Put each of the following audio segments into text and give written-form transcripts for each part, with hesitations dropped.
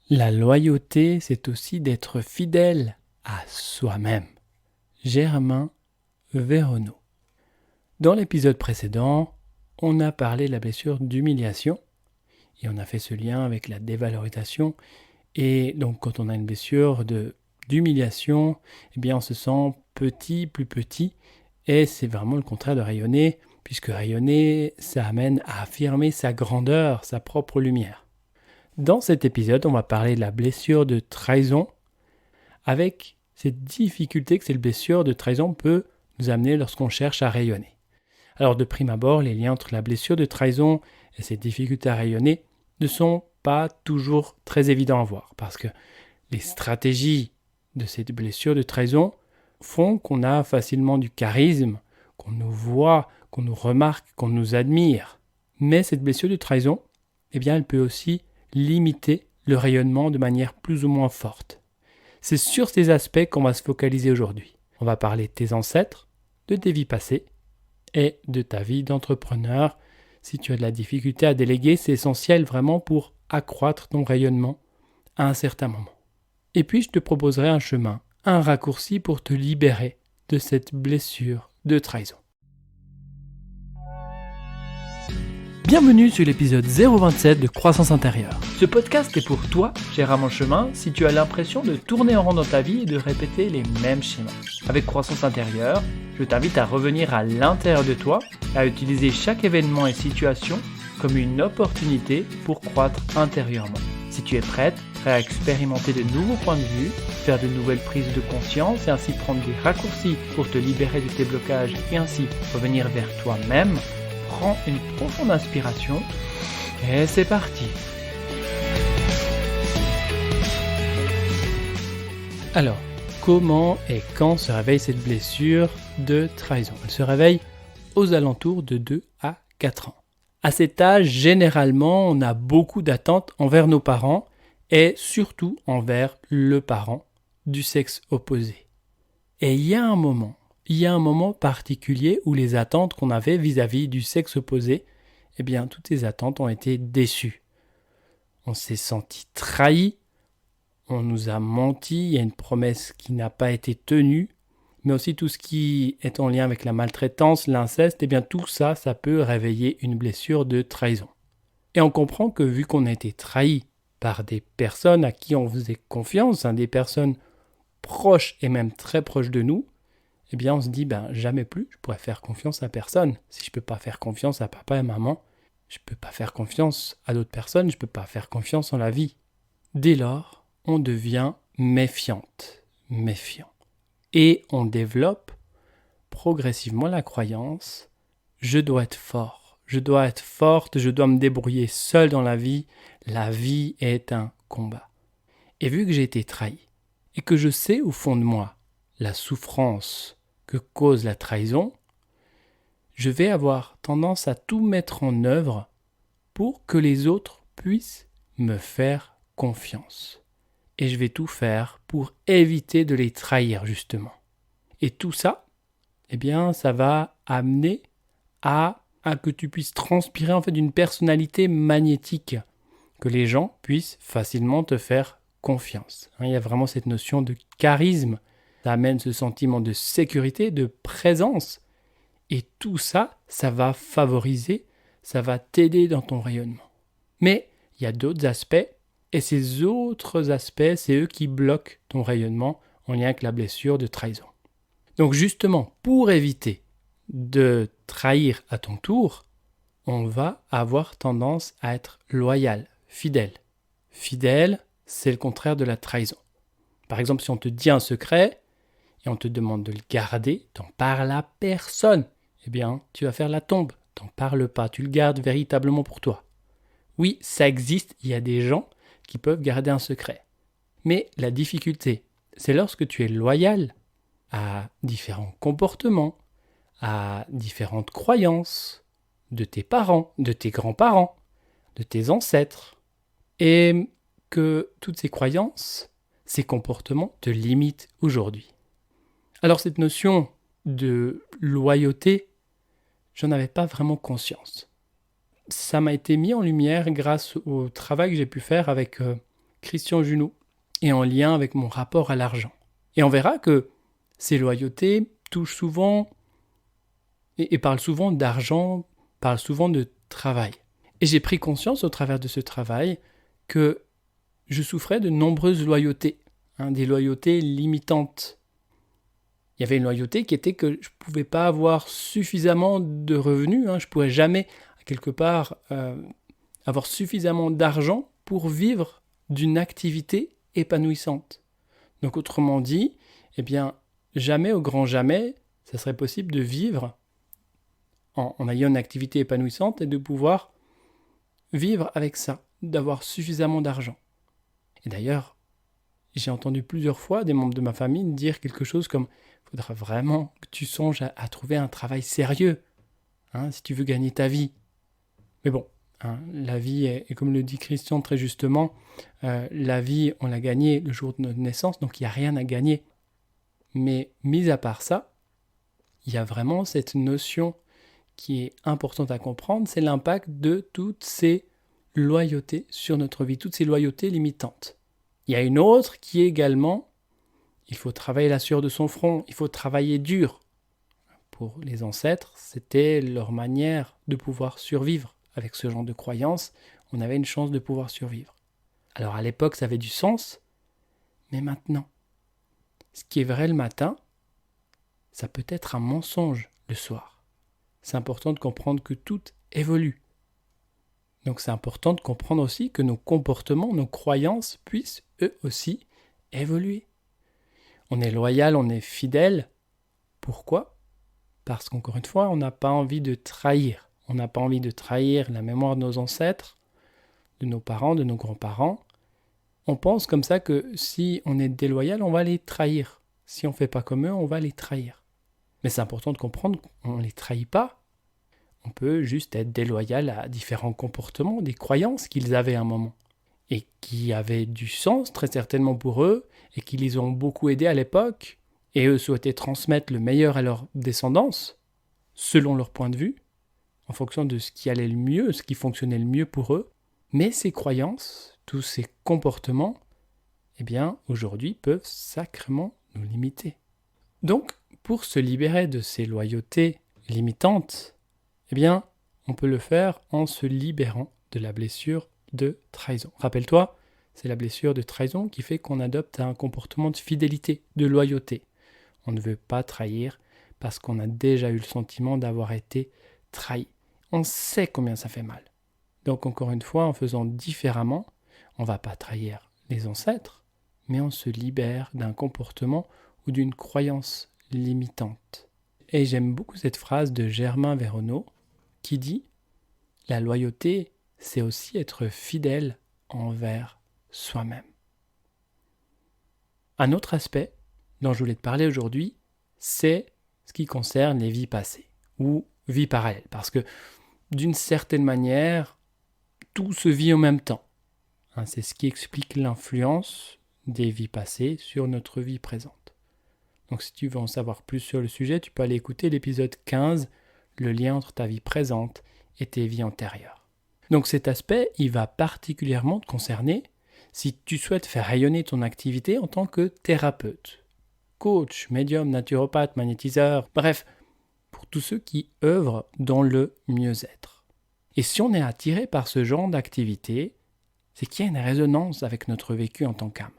La loyauté, c'est aussi d'être fidèle à soi-même. Germain Véronneau. Dans l'épisode précédent, on a parlé de la blessure d'humiliation et on a fait ce lien avec la dévalorisation. Et donc quand on a une blessure d'humiliation, eh bien on se sent petit, plus petit, et c'est vraiment le contraire de rayonner, puisque rayonner, ça amène à affirmer sa grandeur, sa propre lumière. Dans cet épisode, on va parler de la blessure de trahison, avec cette difficulté que cette blessure de trahison peut nous amener lorsqu'on cherche à rayonner. Alors de prime abord, les liens entre la blessure de trahison et cette difficulté à rayonner ne sont pas toujours très évidents à voir, parce que les stratégies de cette blessure de trahison font qu'on a facilement du charisme, qu'on nous voit, qu'on nous remarque, qu'on nous admire. Mais cette blessure de trahison, eh bien, elle peut aussi limiter le rayonnement de manière plus ou moins forte. C'est sur ces aspects qu'on va se focaliser aujourd'hui. On va parler de tes ancêtres, de tes vies passées et de ta vie d'entrepreneur. Si tu as de la difficulté à déléguer, c'est essentiel vraiment pour accroître ton rayonnement à un certain moment. Et puis je te proposerai un chemin, un raccourci pour te libérer de cette blessure de trahison. Bienvenue sur l'épisode 027 de Croissance Intérieure. Ce podcast est pour toi, cher à mon chemin, si tu as l'impression de tourner en rond dans ta vie et de répéter les mêmes schémas. Avec Croissance Intérieure, je t'invite à revenir à l'intérieur de toi, à utiliser chaque événement et situation comme une opportunité pour croître intérieurement. Si tu es prêt à expérimenter de nouveaux points de vue, faire de nouvelles prises de conscience et ainsi prendre des raccourcis pour te libérer de tes blocages et ainsi revenir vers toi-même, prends une profonde inspiration et c'est parti. Alors, comment et quand se réveille cette blessure de trahison ? Elle se réveille aux alentours de 2 à 4 ans. À cet âge, généralement, on a beaucoup d'attentes envers nos parents et surtout envers le parent du sexe opposé. Et il y a un moment particulier où les attentes qu'on avait vis-à-vis du sexe opposé, eh bien, toutes ces attentes ont été déçues. On s'est senti trahi, on nous a menti, il y a une promesse qui n'a pas été tenue, mais aussi tout ce qui est en lien avec la maltraitance, l'inceste, eh bien tout ça, ça peut réveiller une blessure de trahison. Et on comprend que vu qu'on a été trahi par des personnes à qui on faisait confiance, des personnes proches et même très proches de nous, eh bien on se dit, jamais plus je pourrais faire confiance à personne. Si je ne peux pas faire confiance à papa et maman, je ne peux pas faire confiance à d'autres personnes, je ne peux pas faire confiance en la vie. Dès lors, on devient méfiant. Et on développe progressivement la croyance « je dois être fort, je dois être forte, je dois me débrouiller seul dans la vie est un combat ». Et vu que j'ai été trahi, et que je sais au fond de moi la souffrance que cause la trahison, je vais avoir tendance à tout mettre en œuvre pour que les autres puissent me faire confiance. Et je vais tout faire pour éviter de les trahir, justement. Et tout ça, eh bien, ça va amener à que tu puisses transpirer en fait d'une personnalité magnétique, que les gens puissent facilement te faire confiance. Il y a vraiment cette notion de charisme, ça amène ce sentiment de sécurité, de présence. Et tout ça, ça va favoriser, ça va t'aider dans ton rayonnement. Mais il y a d'autres aspects, et ces autres aspects, c'est eux qui bloquent ton rayonnement en lien avec la blessure de trahison. Donc justement, pour éviter de trahir à ton tour, on va avoir tendance à être loyal, fidèle. Fidèle, c'est le contraire de la trahison. Par exemple, si on te dit un secret et on te demande de le garder, t'en parles à personne, eh bien, tu vas faire la tombe. T'en parles pas, tu le gardes véritablement pour toi. Oui, ça existe, il y a des gens qui peuvent garder un secret. Mais la difficulté, c'est lorsque tu es loyal à différents comportements, à différentes croyances de tes parents, de tes grands-parents, de tes ancêtres, et que toutes ces croyances, ces comportements te limitent aujourd'hui. Alors cette notion de loyauté, j'en avais pas vraiment conscience. Ça m'a été mis en lumière grâce au travail que j'ai pu faire avec Christian Junot et en lien avec mon rapport à l'argent. Et on verra que ces loyautés touchent souvent et parlent souvent d'argent, parlent souvent de travail. Et j'ai pris conscience au travers de ce travail que je souffrais de nombreuses loyautés, des loyautés limitantes. Il y avait une loyauté qui était que je ne pouvais pas avoir suffisamment de revenus, je ne pourrais jamais, quelque part, avoir suffisamment d'argent pour vivre d'une activité épanouissante. Donc autrement dit, jamais au grand jamais, ça serait possible de vivre en ayant une activité épanouissante et de pouvoir vivre avec ça, d'avoir suffisamment d'argent. Et d'ailleurs, j'ai entendu plusieurs fois des membres de ma famille dire quelque chose comme « il faudra vraiment que tu songes à trouver un travail sérieux si tu veux gagner ta vie ». Mais bon, la vie est comme le dit Christian très justement, la vie, on l'a gagnée le jour de notre naissance, donc il n'y a rien à gagner. Mais mis à part ça, il y a vraiment cette notion qui est importante à comprendre, c'est l'impact de toutes ces loyautés sur notre vie, toutes ces loyautés limitantes. Il y a une autre qui est également, il faut travailler la sueur de son front, il faut travailler dur. Pour les ancêtres, c'était leur manière de pouvoir survivre. Avec ce genre de croyance, on avait une chance de pouvoir survivre. Alors à l'époque, ça avait du sens, mais maintenant, ce qui est vrai le matin, ça peut être un mensonge le soir. C'est important de comprendre que tout évolue. Donc c'est important de comprendre aussi que nos comportements, nos croyances puissent eux aussi évoluer. On est loyal, on est fidèle. Pourquoi ? Parce qu'encore une fois, on n'a pas envie de trahir. On n'a pas envie de trahir la mémoire de nos ancêtres, de nos parents, de nos grands-parents. On pense comme ça que si on est déloyal, on va les trahir. Si on ne fait pas comme eux, on va les trahir. Mais c'est important de comprendre qu'on ne les trahit pas. On peut juste être déloyal à différents comportements, des croyances qu'ils avaient à un moment. Et qui avaient du sens très certainement pour eux, et qui les ont beaucoup aidés à l'époque. Et eux souhaitaient transmettre le meilleur à leur descendance, selon leur point de vue, en fonction de ce qui allait le mieux, ce qui fonctionnait le mieux pour eux. Mais ces croyances, tous ces comportements, aujourd'hui peuvent sacrément nous limiter. Donc, pour se libérer de ces loyautés limitantes, on peut le faire en se libérant de la blessure de trahison. Rappelle-toi, c'est la blessure de trahison qui fait qu'on adopte un comportement de fidélité, de loyauté. On ne veut pas trahir parce qu'on a déjà eu le sentiment d'avoir été trahi. On sait combien ça fait mal. Donc encore une fois, en faisant différemment, on ne va pas trahir les ancêtres, mais on se libère d'un comportement ou d'une croyance limitante. Et j'aime beaucoup cette phrase de Germain Véronneau qui dit « La loyauté, c'est aussi être fidèle envers soi-même ». Un autre aspect dont je voulais te parler aujourd'hui, c'est ce qui concerne les vies passées ou vies parallèles. Parce que d'une certaine manière, tout se vit en même temps. C'est ce qui explique l'influence des vies passées sur notre vie présente. Donc si tu veux en savoir plus sur le sujet, tu peux aller écouter l'épisode 15, le lien entre ta vie présente et tes vies antérieures. Donc cet aspect, il va particulièrement te concerner si tu souhaites faire rayonner ton activité en tant que thérapeute, coach, médium, naturopathe, magnétiseur, bref, pour tous ceux qui œuvrent dans le mieux-être. Et si on est attiré par ce genre d'activité, c'est qu'il y a une résonance avec notre vécu en tant qu'âme.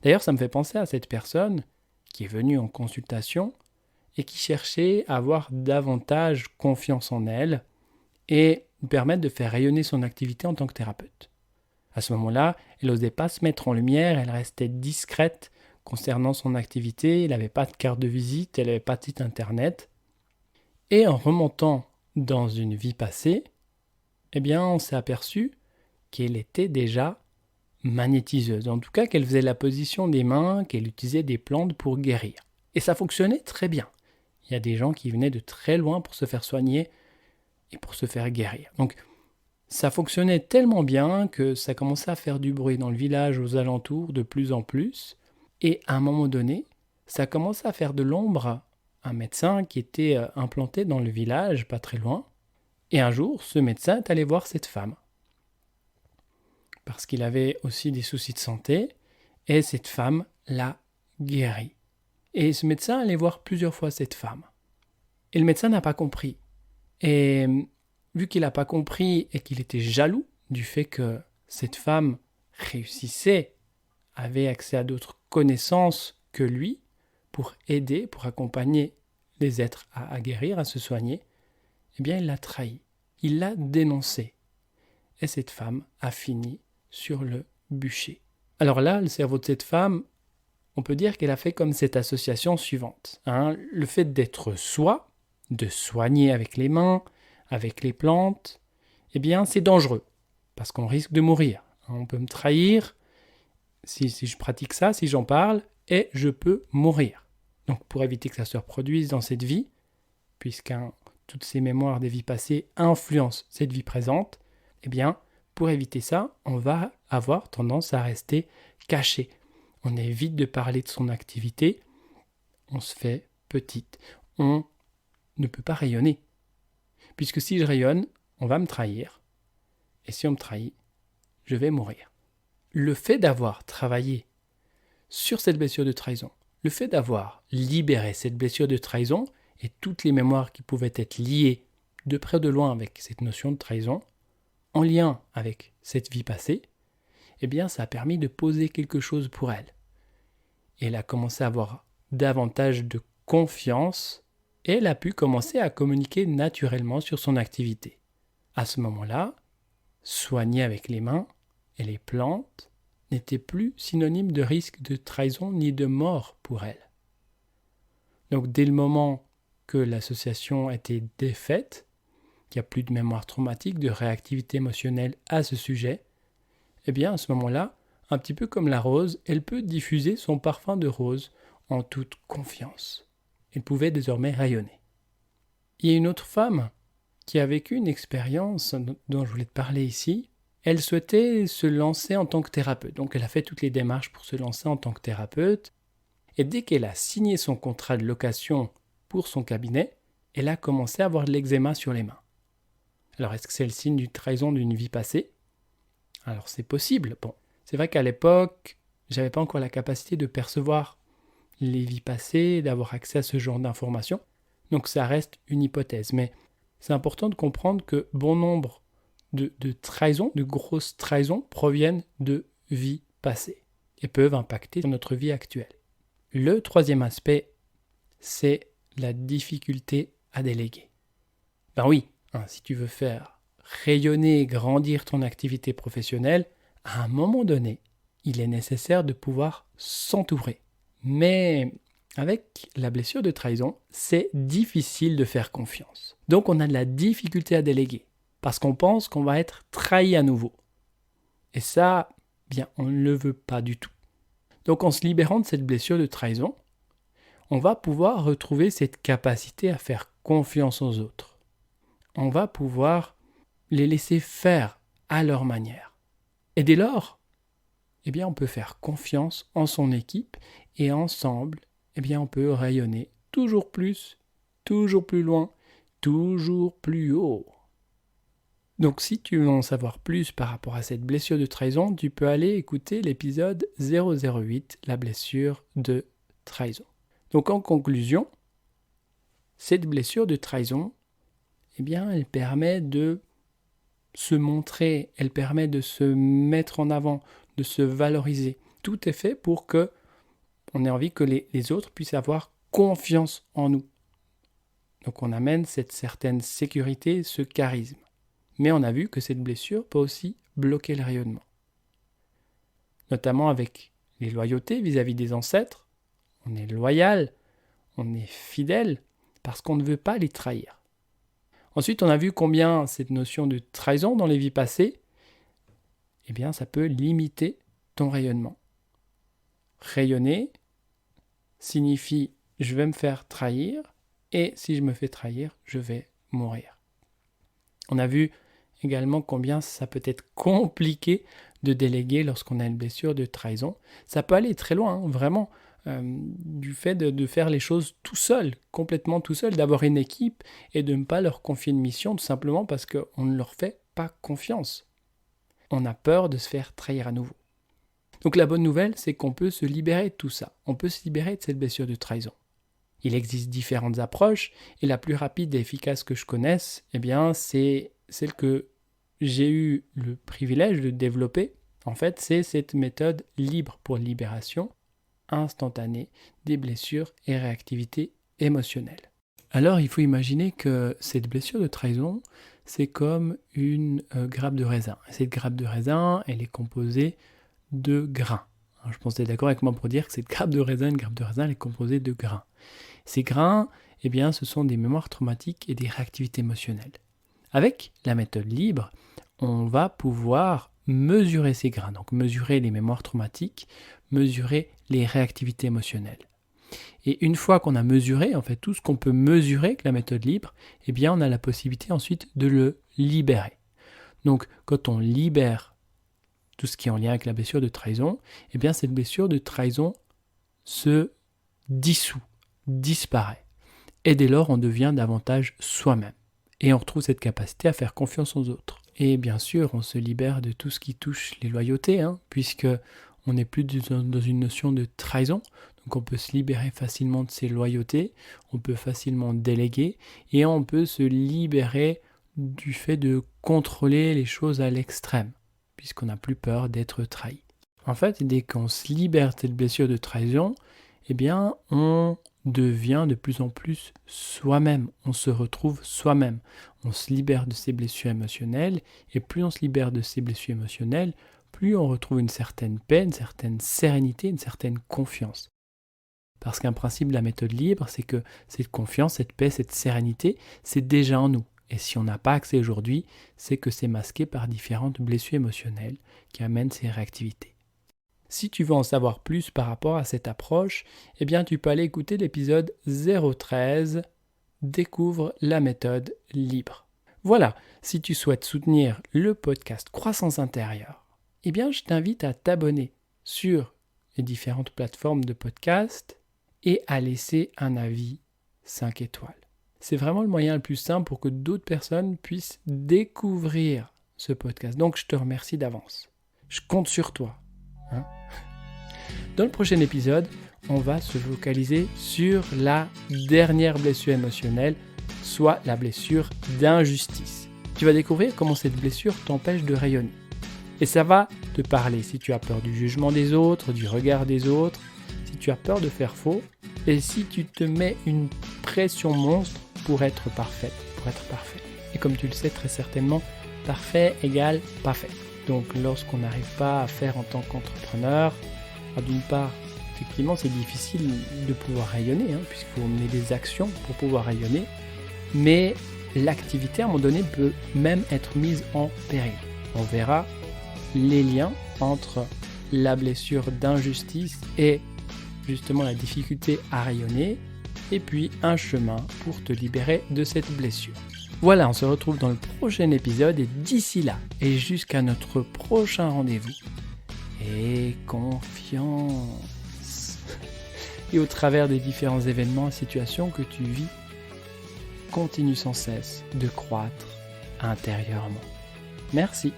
D'ailleurs, ça me fait penser à cette personne qui est venue en consultation et qui cherchait à avoir davantage confiance en elle et lui permettre de faire rayonner son activité en tant que thérapeute. À ce moment-là, elle n'osait pas se mettre en lumière, elle restait discrète concernant son activité, elle n'avait pas de carte de visite, elle n'avait pas de site internet. Et en remontant dans une vie passée, on s'est aperçu qu'elle était déjà magnétiseuse. En tout cas, qu'elle faisait la position des mains, qu'elle utilisait des plantes pour guérir. Et ça fonctionnait très bien. Il y a des gens qui venaient de très loin pour se faire soigner et pour se faire guérir. Donc, ça fonctionnait tellement bien que ça commençait à faire du bruit dans le village, aux alentours, de plus en plus. Et à un moment donné, ça commençait à faire de l'ombre à un médecin qui était implanté dans le village, pas très loin. Et un jour, ce médecin est allé voir cette femme parce qu'il avait aussi des soucis de santé, et cette femme l'a guéri. Et ce médecin allait voir plusieurs fois cette femme. Et le médecin n'a pas compris. Et vu qu'il n'a pas compris et qu'il était jaloux du fait que cette femme réussissait, avait accès à d'autres connaissances que lui, pour aider, pour accompagner les êtres à guérir, à se soigner, eh bien il l'a trahi. Il l'a dénoncé. Et cette femme a fini sur le bûcher. Alors là, le cerveau de cette femme, on peut dire qu'elle a fait comme cette association suivante. Le fait d'être soi, de soigner avec les mains, avec les plantes, eh bien c'est dangereux, parce qu'on risque de mourir. On peut me trahir si je pratique ça, si j'en parle, et je peux mourir. Donc pour éviter que ça se reproduise dans cette vie, puisque toutes ces mémoires des vies passées influencent cette vie présente, eh bien pour éviter ça, on va avoir tendance à rester caché. On évite de parler de son activité, on se fait petite, on ne peut pas rayonner. Puisque si je rayonne, on va me trahir, et si on me trahit, je vais mourir. Le fait d'avoir travaillé sur cette blessure de trahison, le fait d'avoir libéré cette blessure de trahison et toutes les mémoires qui pouvaient être liées de près ou de loin avec cette notion de trahison, en lien avec cette vie passée, eh bien ça a permis de poser quelque chose pour elle. Et elle a commencé à avoir davantage de confiance et elle a pu commencer à communiquer naturellement sur son activité. À ce moment-là, soigner avec les mains et les plantes n'était plus synonyme de risque de trahison ni de mort pour elle. Donc dès le moment que l'association était défaite, qu'il n'y a plus de mémoire traumatique, de réactivité émotionnelle à ce sujet, eh bien à ce moment-là, un petit peu comme la rose, elle peut diffuser son parfum de rose en toute confiance. Elle pouvait désormais rayonner. Il y a une autre femme qui a vécu une expérience dont je voulais te parler ici. Elle souhaitait se lancer en tant que thérapeute. Donc elle a fait toutes les démarches pour se lancer en tant que thérapeute. Et dès qu'elle a signé son contrat de location pour son cabinet, elle a commencé à avoir de l'eczéma sur les mains. Alors est-ce que c'est le signe d'une trahison d'une vie passée ? Alors c'est possible. Bon, c'est vrai qu'à l'époque, j'avais pas encore la capacité de percevoir les vies passées, d'avoir accès à ce genre d'informations. Donc ça reste une hypothèse. Mais c'est important de comprendre que bon nombre de trahisons, de grosses trahisons, proviennent de vies passées et peuvent impacter notre vie actuelle. Le troisième aspect, c'est la difficulté à déléguer. Ben oui, si tu veux faire rayonner et grandir ton activité professionnelle, à un moment donné, il est nécessaire de pouvoir s'entourer. Mais avec la blessure de trahison, c'est difficile de faire confiance. Donc on a de la difficulté à déléguer, parce qu'on pense qu'on va être trahi à nouveau. Et ça, bien, on ne le veut pas du tout. Donc en se libérant de cette blessure de trahison, on va pouvoir retrouver cette capacité à faire confiance aux autres. On va pouvoir les laisser faire à leur manière. Et dès lors, eh bien, on peut faire confiance en son équipe et ensemble, eh bien, on peut rayonner toujours plus loin, toujours plus haut. Donc si tu veux en savoir plus par rapport à cette blessure de trahison, tu peux aller écouter l'épisode 008, la blessure de trahison. Donc en conclusion, cette blessure de trahison, eh bien, elle permet de se montrer, elle permet de se mettre en avant, de se valoriser. Tout est fait pour que on ait envie que les autres puissent avoir confiance en nous. Donc on amène cette certaine sécurité, ce charisme. Mais on a vu que cette blessure peut aussi bloquer le rayonnement. Notamment avec les loyautés vis-à-vis des ancêtres. On est loyal, on est fidèle, parce qu'on ne veut pas les trahir. Ensuite, on a vu combien cette notion de trahison dans les vies passées, eh bien, ça peut limiter ton rayonnement. Rayonner signifie je vais me faire trahir, et si je me fais trahir, je vais mourir. On a vu également combien ça peut être compliqué de déléguer lorsqu'on a une blessure de trahison. Ça peut aller très loin, vraiment, du fait de faire les choses tout seul, complètement tout seul, d'avoir une équipe et de ne pas leur confier une mission tout simplement parce qu'on ne leur fait pas confiance. On a peur de se faire trahir à nouveau. Donc la bonne nouvelle, c'est qu'on peut se libérer de tout ça. On peut se libérer de cette blessure de trahison. Il existe différentes approches et la plus rapide et efficace que je connaisse, c'est celle que j'ai eu le privilège de développer. En fait, c'est cette méthode libre pour libération instantanée des blessures et réactivité émotionnelle. Alors, il faut imaginer que cette blessure de trahison, c'est comme une grappe de raisin. Cette grappe de raisin, elle est composée de grains. Alors, je pense que tu es d'accord avec moi pour dire que cette grappe de raisin, elle est composée de grains. Ces grains, ce sont des mémoires traumatiques et des réactivités émotionnelles. Avec la méthode libre, on va pouvoir mesurer ces grains, donc mesurer les mémoires traumatiques, mesurer les réactivités émotionnelles. Et une fois qu'on a mesuré, en fait, tout ce qu'on peut mesurer avec la méthode libre, on a la possibilité ensuite de le libérer. Donc, quand on libère tout ce qui est en lien avec la blessure de trahison, cette blessure de trahison se dissout, disparaît. Et dès lors, on devient davantage soi-même. Et on retrouve cette capacité à faire confiance aux autres. Et bien sûr, on se libère de tout ce qui touche les loyautés, puisque on n'est plus dans une notion de trahison. Donc on peut se libérer facilement de ses loyautés, on peut facilement déléguer, et on peut se libérer du fait de contrôler les choses à l'extrême, puisqu'on n'a plus peur d'être trahi. En fait, dès qu'on se libère de cette blessure de trahison, on devient de plus en plus soi-même, on se retrouve soi-même, on se libère de ces blessures émotionnelles, et plus on se libère de ces blessures émotionnelles, plus on retrouve une certaine paix, une certaine sérénité, une certaine confiance. Parce qu'un principe de la méthode libre, c'est que cette confiance, cette paix, cette sérénité, c'est déjà en nous. Et si on n'a pas accès aujourd'hui, c'est que c'est masqué par différentes blessures émotionnelles qui amènent ces réactivités. Si tu veux en savoir plus par rapport à cette approche, tu peux aller écouter l'épisode 013 « Découvre la méthode libre ». Voilà, si tu souhaites soutenir le podcast Croissance intérieure, je t'invite à t'abonner sur les différentes plateformes de podcast et à laisser un avis 5 étoiles. C'est vraiment le moyen le plus simple pour que d'autres personnes puissent découvrir ce podcast. Donc je te remercie d'avance. Je compte sur toi. Dans le prochain épisode, on va se focaliser sur la dernière blessure émotionnelle, soit la blessure d'injustice. Tu vas découvrir comment cette blessure t'empêche de rayonner. Et ça va te parler si tu as peur du jugement des autres, du regard des autres, si tu as peur de faire faux, et si tu te mets une pression monstre pour être parfaite, Et comme tu le sais très certainement, parfait égale parfait. Donc lorsqu'on n'arrive pas à faire en tant qu'entrepreneur, d'une part, effectivement, c'est difficile de pouvoir rayonner, puisqu'il faut mener des actions pour pouvoir rayonner, mais l'activité, à un moment donné, peut même être mise en péril. On verra les liens entre la blessure d'injustice et justement la difficulté à rayonner, et puis un chemin pour te libérer de cette blessure. Voilà, on se retrouve dans le prochain épisode, et d'ici là, et jusqu'à notre prochain rendez-vous, et confiance. Et au travers des différents événements et situations que tu vis, continue sans cesse de croître intérieurement. Merci.